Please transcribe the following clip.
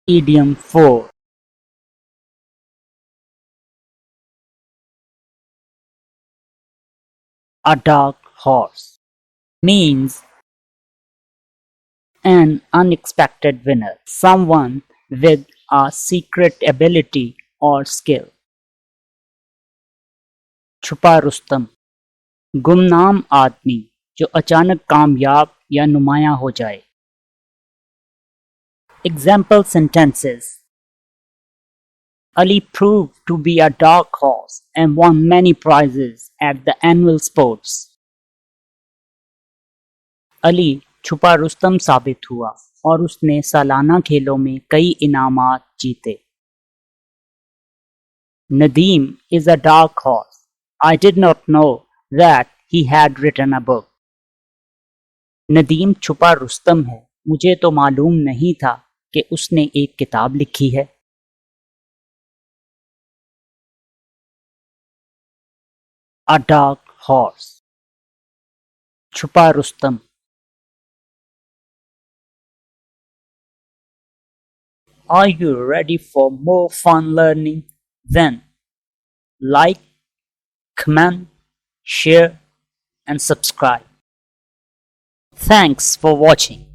Idiom 4. A dark horse means an unexpected winner, someone with a secret ability or skill. छुपा रुस्तम, गुमनाम आदमी जो अचानक कामयाब या नुमायां हो जाए. Example sentences: Ali proved to be a dark horse and won many prizes at the annual sports. Ali छुपा रुस्तम साबित हुआ और उसने सालाना खेलों में कई इनामात जीते. Nadeem is a dark horse. I did not know that he had written a book. Nadeem छुपा रुस्तम है, मुझे तो मालूम नहीं था कि उसने एक किताब लिखी है. A dark horse. छुपा Rustam. Are you ready for more fun learning? Then like, comment, share and subscribe. Thanks for watching.